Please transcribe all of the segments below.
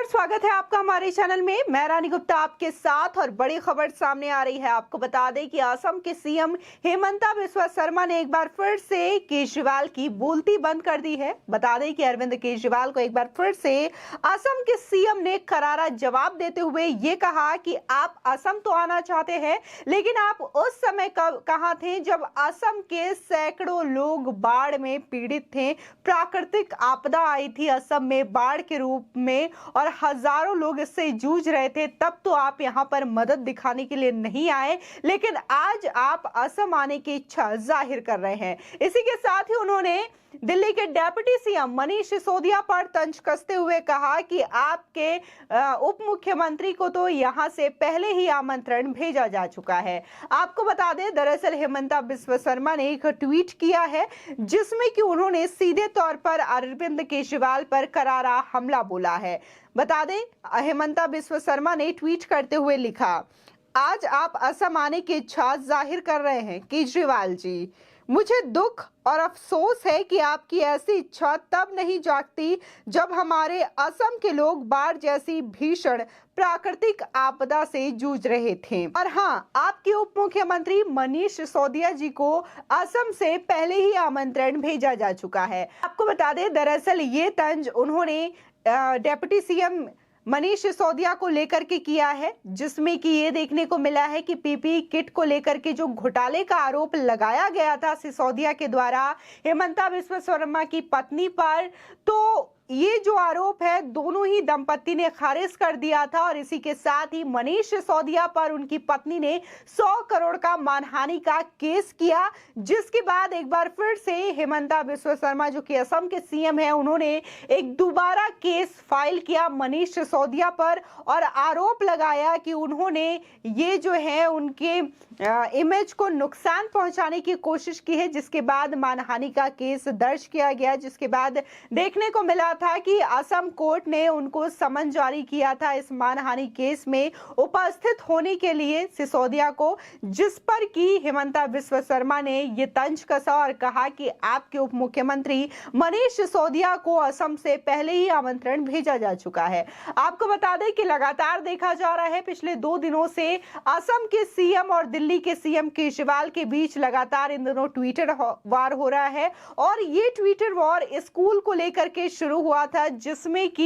नमस्कार, स्वागत है आपका हमारे चैनल में। मैं रानी गुप्ता आपके साथ और बड़ी खबर सामने आ रही है। आपको बता दें कि असम के सीएम हेमंता बिस्वा शर्मा ने एक बार फिर से केजरीवाल की बोलती बंद कर दी है। बता दें कि अरविंद केजरीवाल को एक बार फिर से असम के सीएम ने करारा जवाब देते हुए ये कहा कि आप असम तो आना चाहते हैं, लेकिन आप उस समय कहाँ थे जब असम के सैकड़ों लोग बाढ़ में पीड़ित थे। प्राकृतिक आपदा आई थी असम में बाढ़ के रूप में और हजारों लोग इससे जूझ रहे थे, तब तो आप यहां पर मदद दिखाने के लिए नहीं आए, लेकिन आज आप असम आने की इच्छा जाहिर कर रहे हैं। इसी के साथ ही उन्होंने दिल्ली के डेप्यूटी सीएम मनीष सिसोदिया पर तंज कसते हुए कहा कि आपके उप मुख्यमंत्री को तो यहां से पहले ही आमंत्रण भेजा जा चुका है। आपको बता दें, दरअसल हेमंता बिस्वा शर्मा ने एक ट्वीट किया है जिसमें कि उन्होंने सीधे तौर पर अरविंद केजरीवाल पर करारा हमला बोला है। बता दें, हेमंता बिस्वा शर्मा ने ट्वीट करते हुए लिखा, आज आप असम आने की इच्छा जाहिर कर रहे हैं केजरीवाल जी। मुझे दुख और अफसोस है कि आपकी ऐसी इच्छा तब नहीं जागती जब हमारे असम के लोग बाढ़ जैसी भीषण प्राकृतिक आपदा से जूझ रहे थे। और हाँ, आपके उप मुख्यमंत्री मनीष सिसोदिया जी को असम से पहले ही आमंत्रण भेजा जा चुका है। आपको बता दें, दरअसल ये तंज उन्होंने डेप्यूटी सीएम मनीष सिसोदिया को लेकर के किया है, जिसमें कि ये देखने को मिला है कि पीपीई किट को लेकर के जो घोटाले का आरोप लगाया गया था सिसोदिया के द्वारा हेमंता बिस्वा शर्मा की पत्नी पर, तो ये जो आरोप है दोनों ही दंपति ने खारिज कर दिया था। और इसी के साथ ही मनीष सिसोदिया पर उनकी पत्नी ने 100 करोड़ का मानहानि का केस किया, जिसके बाद एक बार फिर से हेमंता बिस्वा शर्मा जो कि असम के सीएम है, उन्होंने एक दोबारा केस फाइल किया मनीष सिसोदिया पर और आरोप लगाया कि उन्होंने ये जो है उनके इमेज को नुकसान पहुंचाने की कोशिश की है, जिसके बाद मानहानि का केस दर्ज किया गया। जिसके बाद देखने को मिला था कि असम कोर्ट ने उनको समन जारी किया था इस मानहानि केस में उपस्थित होने के लिए सिसोदिया को, जिस पर कि हेमंता बिस्वा शर्मा ने ये तंज कसा और कहा कि आपके उप मुख्यमंत्री मनीष सिसोदिया को असम से पहले ही आमंत्रण भेजा जा चुका है। आपको बता दें कि लगातार देखा जा रहा है पिछले 2 दिनों से असम के सीएम और दिल्ली के सीएम केजरीवाल के बीच लगातार इन दोनों ट्विटर वार हो रहा है। और ये ट्विटर वॉर स्कूल को लेकर के शुरू हुआ था, जिसमें कि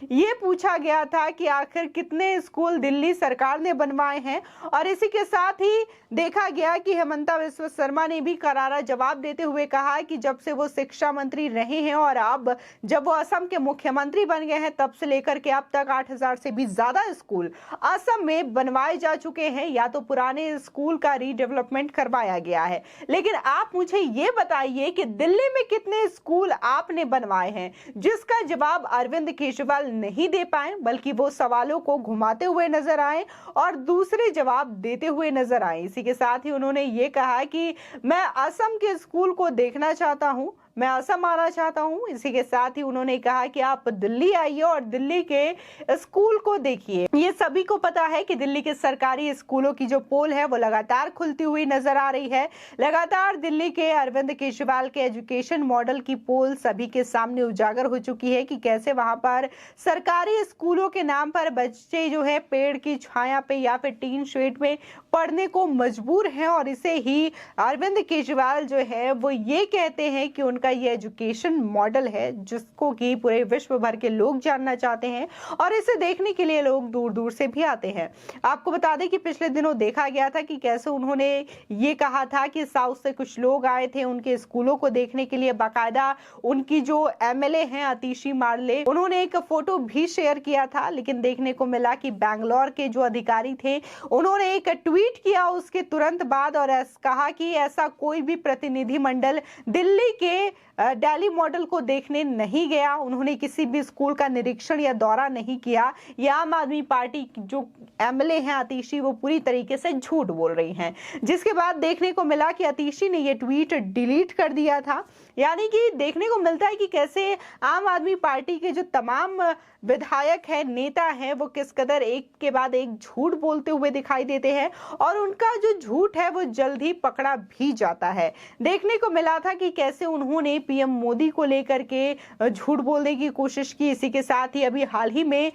ये पूछा गया था कि आखिर कितने स्कूल दिल्ली सरकार ने बनवाए हैं। और इसी के साथ ही देखा गया कि हेमंता बिस्वा शर्मा ने भी करारा जवाब देते हुए कहा कि जब से वो शिक्षा मंत्री रहे हैं और अब जब वो असम के मुख्यमंत्री बन गए हैं, तब से लेकर के अब तक 8000 से भी ज्यादा स्कूल असम में बनवाए जा चुके हैं, या तो पुराने स्कूल का रीडेवलपमेंट करवाया गया है। लेकिन आप मुझे ये बताइए कि दिल्ली में कितने स्कूल आपने बनवाए हैं, जिसका जवाब अरविंद केजरीवाल नहीं दे पाए, बल्कि वो सवालों को घुमाते हुए नजर आए और दूसरे जवाब देते हुए नजर आए। इसी के साथ ही उन्होंने ये कहा कि मैं असम के स्कूल को देखना चाहता हूं, मैं असम आना चाहता हूं। इसी के साथ ही उन्होंने कहा कि आप दिल्ली आइए और दिल्ली के स्कूल को देखिए। ये सभी को पता है कि दिल्ली के सरकारी स्कूलों की जो पोल है वो लगातार खुलती हुई नजर आ रही है। लगातार दिल्ली के अरविंद केजरीवाल के एजुकेशन मॉडल की पोल सभी के सामने उजागर हो चुकी है कि कैसे वहां पर सरकारी स्कूलों के नाम पर बच्चे जो है पेड़ की छाया पे या फिर टीन शेड में पढ़ने को मजबूर हैं। और इसे ही अरविंद केजरीवाल जो है वो ये कहते हैं कि उनका ये एजुकेशन मॉडल है, जिसको कि पूरे विश्व भर के लोग जानना चाहते हैं और इसे देखने के लिए लोग दूर दूर से भी आते हैं। आपको बता दें कि पिछले दिनों देखा गया था कि कैसे उन्होंने ये कहा था कि साउथ से कुछ लोग आए थे उनके स्कूलों को देखने के लिए। बाकायदा उनकी जो एमएलए हैं आतिशी मारले, उन्होंने एक फोटो भी शेयर किया था, लेकिन देखने को मिला कि बैंगलोर के जो अधिकारी थे उन्होंने एक ट्वीट किया उसके तुरंत बाद और कहा कि ऐसा कोई भी प्रतिनिधिमंडल दिल्ली के दिल्ली मॉडल को देखने नहीं गया, उन्होंने किसी भी स्कूल का निरीक्षण या दौरा नहीं किया। या आम आदमी पार्टी जो एमएलए हैं आतिशी, वो पूरी तरीके से झूठ बोल रही हैं। जिसके बाद देखने को मिला कि आतिशी ने ये ट्वीट डिलीट कर दिया था। यानी कि देखने को मिलता है कि कैसे आम आदमी पार्टी के जो तमाम विधायक है, नेता है, वो किस कदर एक के बाद एक झूठ बोलते हुए दिखाई देते हैं और उनका जो झूठ है वो जल्द ही पकड़ा भी जाता है। देखने को मिला था कि कैसे उन्होंने पीएम मोदी को लेकर के झूठ बोलने की कोशिश की। इसी के साथ ही अभी हाल ही में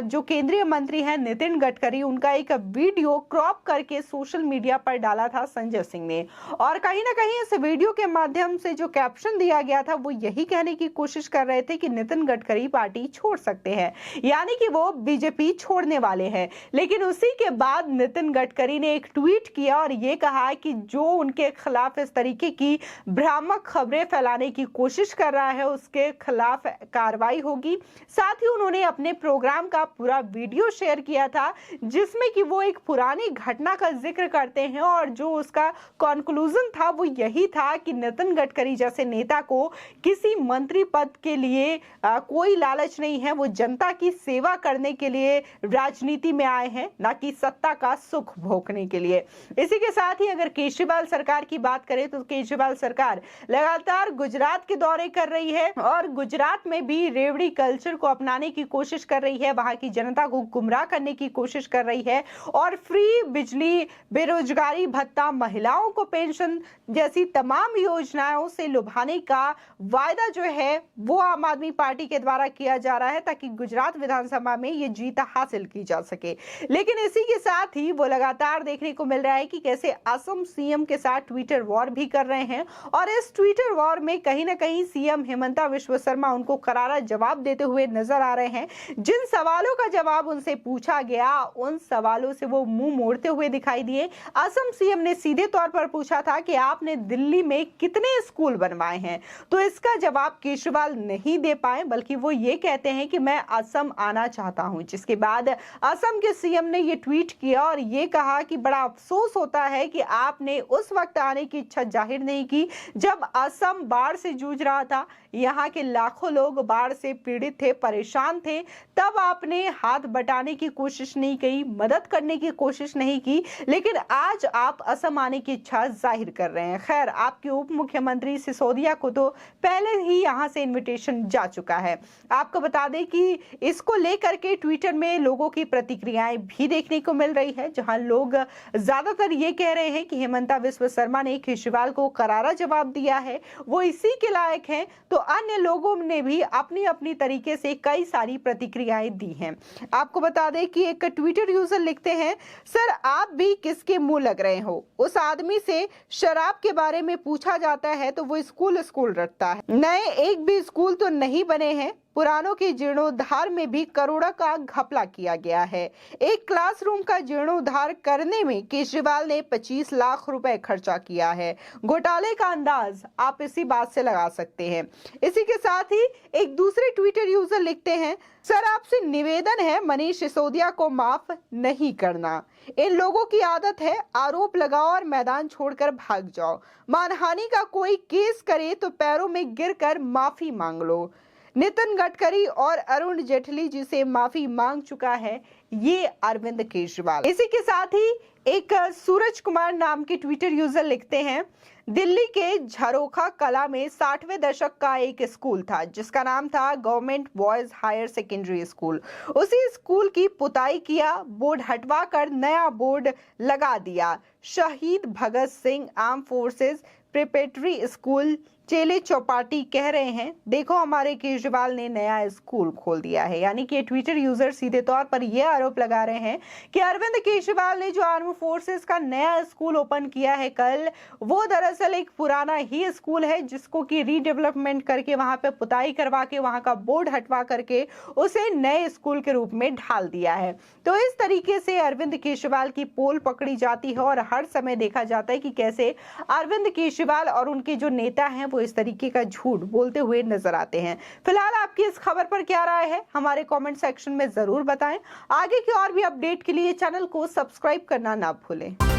जो केंद्रीय मंत्री हैं नितिन गडकरी, उनका एक वीडियो क्रॉप करके सोशल मीडिया पर डाला था संजय सिंह ने, और कहीं ना कहीं इस वीडियो के माध्यम से जो कैप्शन दिया गया था वो यही कहने की कोशिश कर रहे थे कि नितिन गडकरी पार्टी छोड़ सकते हैं, यानी कि वो बीजेपी छोड़ने वाले हैं। लेकिन उसी के बाद नितिन गडकरी ने एक ट्वीट किया और ये कहा कि जो उनके खिलाफ इस तरीके की भ्रामक खबरें फैलाने की कोशिश कर रहा है उसके खिलाफ कार्रवाई होगी। साथ ही उन्होंने अपने प्रोग्राम का पूरा वीडियो शेयर किया था जिसमें कि वो एक पुरानी घटना का जिक्र करते हैं और जो उसका कंक्लूजन था वो यही था कि नितिन गडकरी जैसे नेता को किसी मंत्री पद के लिए कोई लालच नहीं है, वो जनता की सेवा करने के लिए राजनीति में आए हैं, ना कि सत्ता का सुख भोगने के लिए। इसी के साथ ही अगर केजरीवाल सरकार की बात करें तो केजरीवाल सरकार लगातार गुजरात के दौरे कर रही है और गुजरात में भी रेवड़ी कल्चर को अपनाने की कोशिश कर रही है, वहां की जनता को गुमराह करने की कोशिश कर रही है और फ्री बिजली, बेरोजगारी भत्ता, महिलाओं को पेंशन जैसी तमाम योजनाओं से लुभाने का वायदा जो है वो आम आदमी पार्टी के द्वारा किया जा रहा है ताकि गुजरात विधानसभा में ये जीत हासिल की जा सके। लेकिन इसी के साथ ही वो लगातार देखने को मिल रहा है कि कैसे असम सीएम के साथ ट्विटर वॉर भी कर रहे हैं और इस ट्विटर वॉर में कहीं ना कहीं सीएम हेमंता बिस्वा शर्मा उनको करारा जवाब देते हुए नजर आ रहे हैं। जिन सवालों का जवाब उनसे पूछा गया उन सवालों से वो मुंह मोड़ते हुए दिखाई दिए। असम सीएम ने सीधे तौर पर पूछा था कि आपने दिल्ली में कितने स्कूल बनवाए हैं, तो इसका जवाब केजरीवाल नहीं दे पाए, बल्कि वो ये कहते हैं कि मैं असम आना चाहता हूं। जिसके बाद असम के सीएम ने ये ट्वीट किया और ये कहा कि बड़ा अफसोस होता है कि आपने उस वक्त आने की इच्छा जाहिर नहीं की जब असम बाढ़ से जूझ रहा था, यहाँ के लाखों लोग बाढ़ से पीड़ित थे, परेशान थे, तब आपने हाथ बटाने की कोशिश नहीं की, मदद करने की कोशिश नहीं की, लेकिन आज आप असम आने की इच्छा जाहिर कर रहे हैं। खैर, आपके उप मुख्यमंत्री सिसोदिया को तो पहले ही यहाँ से इनविटेशन जा चुका है। आपको बता दें कि इसको लेकर के ट्विटर में लोगों की प्रतिक्रियाएं भी देखने को मिल रही है, जहां लोग ज्यादातर ये कह रहे हैं कि हेमंता बिस्वा शर्मा ने केजरीवाल को करारा जवाब दिया है, वो इसी के लायक हैं। तो अन्य लोगों ने भी अपनी अपनी तरीके से कई सारी प्रतिक्रियाएं दी हैं। आपको बता दें कि एक ट्विटर यूजर लिखते हैं, सर आप भी किसके मुंह लग रहे हो? उस आदमी से शराब के बारे में पूछा जाता है तो वो स्कूल रटता है, नए एक भी स्कूल तो नहीं बने हैं, पुरानों के जीर्णोद्धार में भी करोड़ों का घपला किया गया है। एक क्लासरूम का जीर्णोद्धार करने में केजरीवाल ने 25 लाख रुपए खर्चा किया है। घोटाले का अंदाज आप इसी बात से लगा सकते हैं। इसी के साथ ही एक दूसरे ट्विटर यूजर लिखते हैं, सर आपसे निवेदन है मनीष सिसोदिया को माफ नहीं करना। इन लोगों की आदत है आरोप लगाओ और मैदान छोड़कर भाग जाओ। मानहानि का कोई केस करे तो पैरों में गिरकर माफी मांग लो। नितिन गडकरी और अरुण जेटली जी से माफी मांग चुका है ये अरविंद केजरीवाल। इसी के साथ ही एक सूरज कुमार नाम के ट्विटर यूजर लिखते हैं, दिल्ली के झरोखा कला में 60वें दशक का एक स्कूल था जिसका नाम था government boys higher secondary school. उसी स्कूल की पुताई किया, बोर्ड हटवा कर नया बोर्ड लगा दिया। Shaheed Bhagat Singh arm forces preparatory school चेले चौपाटी कह रहे हैं, देखो हमारे केजरीवाल ने नया स्कूल खोल दिया है। यानी कि ट्विटर यूजर सीधे तौर पर यह आरोप लगा रहे हैं कि अरविंद केजरीवाल ने जो आर्म फोर्सेस का नया स्कूल ओपन किया है कल, वो दरअसल एक पुराना ही स्कूल है जिसको कि रीडेवलपमेंट करके वहां पे पुताई करवा के वहां का बोर्ड हटवा करके उसे नए स्कूल के रूप में ढाल दिया है। तो इस तरीके से अरविंद केजरीवाल की पोल पकड़ी जाती है और हर समय देखा जाता है कि कैसे अरविंद केजरीवाल और उनके जो नेता हैं वो इस तरीके का झूठ बोलते हुए नजर आते हैं। फिलहाल आपकी इस खबर पर क्या राय है हमारे कमेंट सेक्शन में जरूर बताएं। आगे की और भी अपडेट के लिए चैनल को सब्सक्राइब करना ना भूलें।